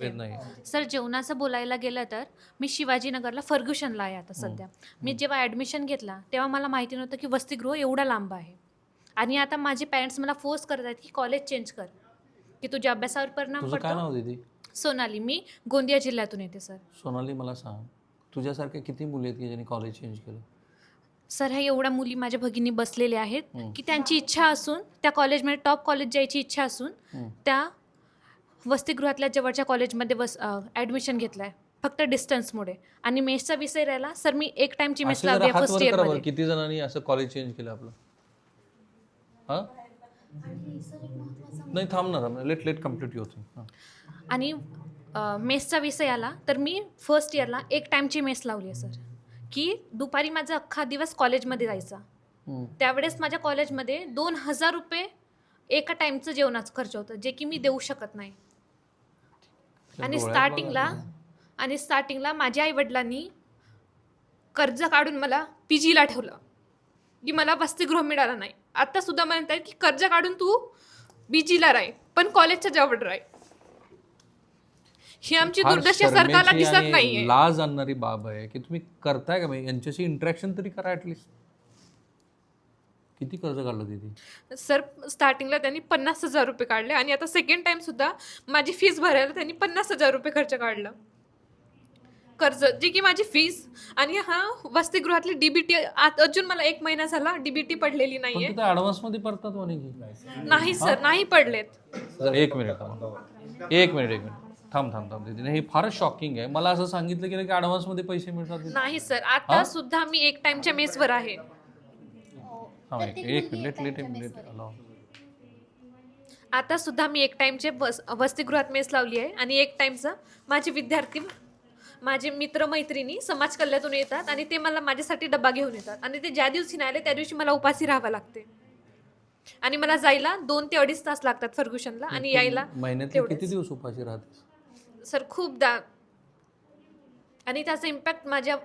वेळ नाही. सर जेवणाचं बोलायला गेलं तर मी शिवाजीनगरला फर्ग्युशनला आहे आता सध्या. मी जेव्हा ॲडमिशन घेतला तेव्हा मला माहिती नव्हतं की वसतिगृह एवढा लांब आहे. आणि आता माझे पॅरेंट्स मला फोर्स करत आहेत की कॉलेज चेंज कर, की तुझ्या अभ्यासावर परिणाम तुझं काय पडतो. नाव दीदी? सोनाली, मी गोंदिया जिल्ह्यातून येते सर. सोनाली, मला सांग, तुझ्यासारख्या किती मुली आहेत की ज्यांनी कॉलेज चेंज केलं? सर ह्या एवढ्या मुली माझ्या भगिनी बसलेल्या आहेत की त्यांची इच्छा असून त्या कॉलेजमध्ये टॉप कॉलेज जायची इच्छा असून त्या वसतिगृहातल्या जवळच्या कॉलेजमध्ये ॲडमिशन घेतलं आहे फक्त डिस्टन्समुळे. आणि मेसचा विषय राहिला सर, मी एक टाईमची मेस असे लावली जरा आहे हात फर्स्ट वर करा बरं, इयरमध्ये. किती जणांनी असं कॉलेज चेंज केलं आपलं? हां, नाही थांबणार, लेट लेट कम्प्लीट होतो. आणि मेसचा विषय आला तर मी फर्स्ट इयरला एक टाईमची मेस लावली आहे सर, की दुपारी माझा अख्खा दिवस कॉलेजमध्ये जायचा. त्यावेळेस माझ्या कॉलेजमध्ये 2,000 रुपये एका टाईमचं जेवणाचं खर्च होतं, जे की मी देऊ शकत नाही. आणि स्टार्टिंगला माझ्या आईवडिलांनी कर्ज काढून मला PGला ठेवलं, की मला वसतिगृह मिळालं नाही. आता सुद्धा म्हणत आहेत की कर्ज काढून तू PGला राह, पण कॉलेजच्या जवळ राह. ही आमची फार दुर्दशा सरकारला शरमेची दिसत आणि नाहीये. लाज आणणारी बाब आहे की तुम्ही करताय का म्हणजे यांच्याशी इंटरॅक्शन तरी करा ॲटलिस्ट. किती कर्ज काढलं दीदी? सर स्टार्टिंगला त्यांनी 50,000 रुपये काढले आणि आता सेकंड टाइम सुद्धा माझी फीस भरायला त्यांनी 50,000 रुपये खर्च काढला कर्ज, जी की माझी फीस. आणि हा वसतिगृहातली DBT अजून मला 1 महिना झाला DBT पडलेली पण नाहीये. तिथं ॲडव्हान्स मध्ये पडतात म्हणे की. नाही सर, नाही पडलेत. जर एक मिनिट थांब दीदी, हे फारच शॉकिंग आहे. मला असं सांगितलं गेलं की ॲडव्हान्स मध्ये पैसे मिळतात. नाही सर, आता सुद्धा मी एक टाइमच्या मेसवर आहे. हां, एक मिनिट allow. आता सुद्धा मी एक टाइमचे वसतिगृहात मेस लावली आहे आणि एक टाइमचा माझे विद्यार्थी, माझे मित्र मैत्रिणी समाज कल्याणातून येतात आणि ते मला माझ्यासाठी डबा घेऊन येतात. आणि ते ज्या दिवशी नाही आले त्या दिवशी मला उपाशी राहावं लागते. आणि मला जायला 2 ते 2.5 तास लागतात फर्ग्युशनला आणि यायला महिन्यातले किती दिवस उपाशी राहतेस? सर खूपदा. आणि त्याचा इम्पॅक्ट माझ्या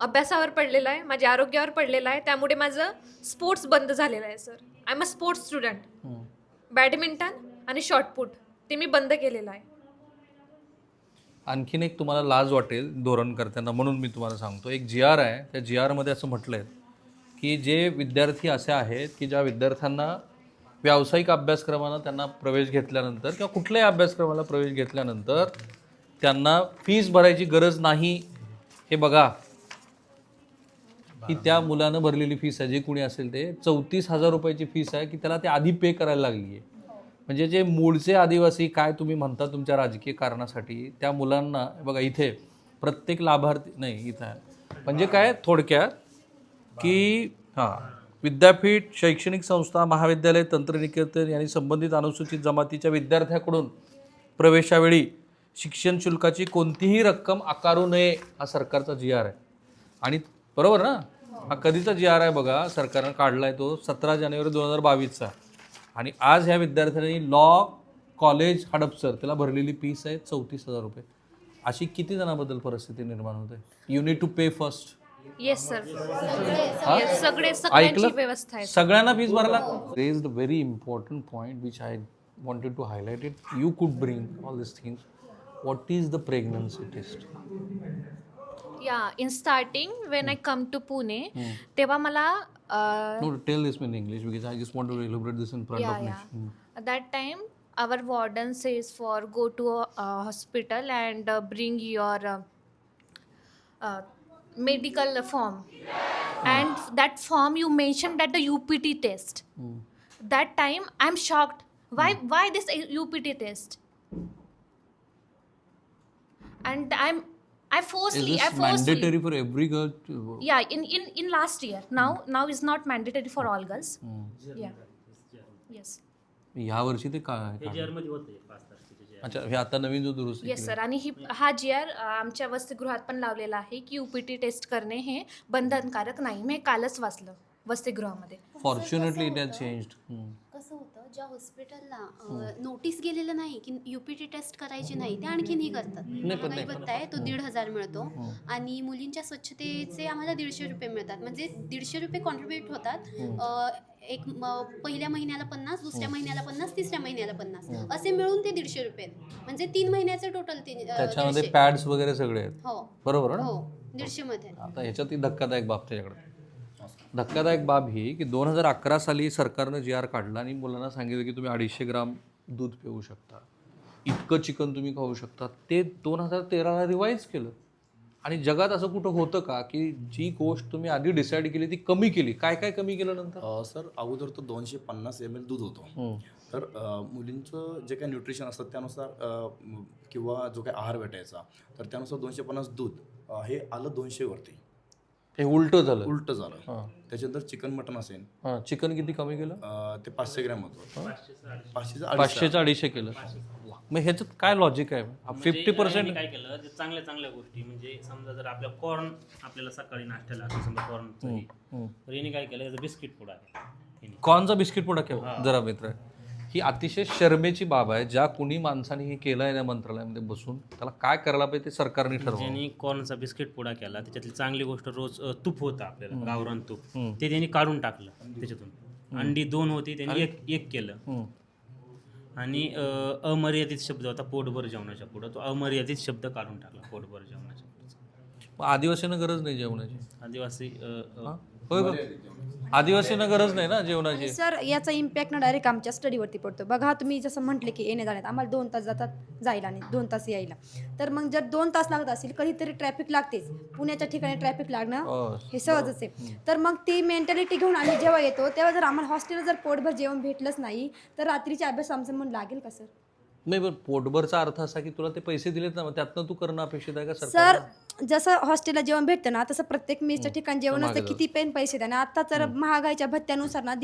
अभ्यासावर पडलेला आहे, माझ्या आरोग्यावर पडलेला आहे. त्यामुळे माझं स्पोर्ट्स बंद झालेलं आहे sir. I am a sports student. Badminton आणि शॉर्टपुट ते मी बंद केलेलं आहे. आणखीन एक तुम्हाला लाज वाटेल धोरण करताना म्हणून मी तुम्हाला सांगतो. एक GR आहे, त्या GR मध्ये असं म्हटलं आहे की जे विद्यार्थी असे आहेत की ज्या विद्यार्थ्यांना व्यावसायिक अभ्यासक्रमांना त्यांना प्रवेश घेतल्यानंतर किंवा कुठल्याही अभ्यासक्रमाला प्रवेश घेतल्यानंतर त्यांना फीस भरायची गरज नाही. हे बघा, ही त्या मुलानं भरलेली फीस आहे, जे कोणी असेल ते 34,000 रुपयाची फीस आहे की त्याला ते आधी पे करायला लागली आहे. म्हणजे जे मूळचे आदिवासी काय तुम्ही म्हणता तुमच्या राजकीय कारणासाठी, त्या मुलांना बघा इथे प्रत्येक लाभार्थी नाही इथं आहे. म्हणजे काय थोडक्यात की विद्यापीठ, शैक्षणिक संस्था, महाविद्यालय, तंत्रनिकेतन यांनी संबंधित अनुसूचित जमातीच्या विद्यार्थ्याकडून प्रवेशावेळी शिक्षण शुल्काची कोणतीही रक्कम आकारू नये, हा सरकारचा GR आहे. आणि बरोबर ना, हा कधीचा GR आहे बघा, सरकारनं काढला आहे तो 17 जानेवारी 2022चा. आणि आज ह्या विद्यार्थ्यांनी लॉ कॉलेज हडपसर त्याला भरलेली फीस आहे 34,000 रुपये. अशी किती जणांबद्दल परिस्थिती निर्माण होते? You need to pay first. Yes sir, सगळ्यांची व्यवस्था आहे. सगळ्यांना फीस भरायला. Raised a very important point which I wanted to highlight it. You could bring all this things. What is the pregnancy test? In starting when I come to Pune, तेव्हा मला No, tell this in English because I just want to elaborate this in front of me. At that time our warden says for go to a hospital and bring your medical form. And that form you mentioned that the UPT test. That time I'm shocked. Why this UPT test? And I forcefully. Mandatory for every girl? Yeah, in last year. Now is not mandatory for all girls. Yeah. Yes. ह्या वर्षी ते काय? अच्छा, हे आता नवीन जो दुरुस्त. Yes sir. आणि हा GR आमच्या वसतिगृहात पण लावलेला आहे की UPT टेस्ट करणे हे बंधनकारक नाही. मी कालच वाचलं वसतिगृहामध्ये. Fortunately it has changed. कसं होतं ज्या हॉस्पिटलला नोटीस गेलेलं नाही की UPT टेस्ट करायची नाही ते आणखीन ही करतात. महागाई भत्ता आहे तो 1,500 मिळतो आणि मुलींच्या स्वच्छतेचे आम्हाला 150 रुपये मिळतात. म्हणजे 150 रुपये कॉन्ट्रीब्युट होतात. पहिल्या महिन्याला 50, दुसऱ्या महिन्याला 50, तिसऱ्या महिन्याला 50 असे मिळून ते 150 रुपये म्हणजे 3 महिन्याचे टोटल त्याच्यामध्ये पॅड्स वगैरे सगळे आहेत. हो बरोबर ना? हो 150 मध्ये. आता ह्याच्यात धक्कादायक बाब त्याच्याकडे धक्कादायक बाब ही की 2011 साली सरकारनं GR काढला आणि मुलांना सांगितलं की तुम्ही 250 ग्राम दूध पिऊ शकता, इतकं चिकन तुम्ही खाऊ शकता. ते 2013ला रिवाईज केलं. आणि जगात असं कुठं होतं का की जी गोष्ट तुम्ही आधी डिसाईड केली ती कमी केली? काय काय कमी केलं नंतर? सर अगोदर तो 250 ml दूध होतो. तर मुलींचं जे काही न्यूट्रिशन असतं त्यानुसार किंवा जो काही आहार भेटायचा तर त्यानुसार 250 दूध हे आलं 200 वरती. हे उलटं झालं. उलट झालं. त्याच्यानंतर चिकन मटन असेल चिकन किती कमी केलं? ते 500 ग्रॅम होतं. 500चं 250 केलं. मग ह्याच्यात काय लॉजिक आहे? 50% काय केलं जे चांगल्या चांगल्या गोष्टी म्हणजे समजा जर आपल्या कॉर्न आपल्याला सकाळी नाश्त्याला असेल समजा कॉर्न तर याने काय केलं याचं बिस्किट पुडा आहे. कॉर्नचा बिस्किट पुडा केला जरा मित्र. ही अतिशय शर्मेची बाब आहे. ज्या कुणी माणसाने हे केलं आहे ना मंत्रालयामध्ये बसून त्याला काय करायला पाहिजे ते सरकारने ठरवलं. ज्यांनी कॉर्नचा बिस्किट पुडा केला त्याच्यातली चांगली गोष्ट रोज तूप होतं आपल्याला गावरान तूप ते त्यांनी काढून टाकलं त्याच्यातून. अंडी 2 होती त्यांनी एक केलं. आणि अमर्यादित शब्द होता पोटभर जेवणाच्या पुढं तो अमर्यादित शब्द काढून टाकला पोटभर जेवणाच्या पुढं. आदिवासींना गरज नाही जेवणाची. आदिवासी होय बघ आदिवासींना गरज नाही ना जेवणाची. सर याचा इम्पॅक्ट ना डायरेक्ट आमच्या स्टडीवरती पडतो. बघा तुम्ही जसं म्हटले की येणे जाण्यात आम्हाला 2 तास जातात जायला आणि 2 तास यायला. तर मग जर 2 तास लागत असेल कधीतरी ट्रॅफिक लागतेच. पुण्याच्या ठिकाणी ट्रॅफिक लागणं हे सहजच आहे. तर मग ती मेंटॅलिटी घेऊन आम्ही जेव्हा येतो तेव्हा जर आम्हाला हॉस्टेलला जर पोटभर जेवण भेटलंच नाही तर रात्रीचा अभ्यास आमचं मन लागेल का सर? नाही पण पोटभरचा अर्थ असा की तुला ते पैसे दिलेत ना मग त्यातनं तू करणं अपेक्षित आहे का सरकार? सर जसं हॉस्टेलला जेवण भेटतं ना तसं प्रत्येक मेसच्या ठिकाणी जेवणाचं किती पैसे द्या ना. आता तर महागाईच्या भत्त्यानुसार ना